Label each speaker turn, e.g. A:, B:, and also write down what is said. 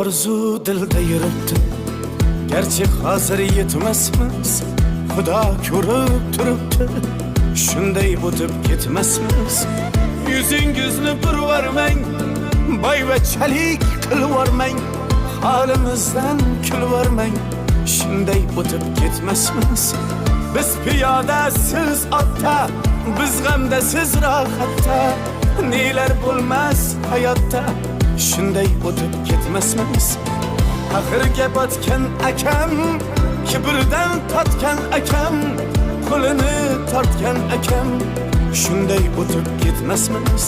A: Orzu dilda yuribdi, gerçi hazır yetmesmiz. Xudo ko'rib turibdi, shunday o'tib ketmasmiz. Yuzingizni burvarmang, boyvachalik qilvormang, holimizdan kulvormang, shunday o'tib ketmasmiz. Biz piyoda, siz otda, biz g'amda, siz rohatda, nelar bo'lmas hayotda, shunday o'tib ketmasmiz. Axirga botgan akam, kibrdan totgan akam, qo'lini tortgan akam, shunday o'tib ketmasmiz.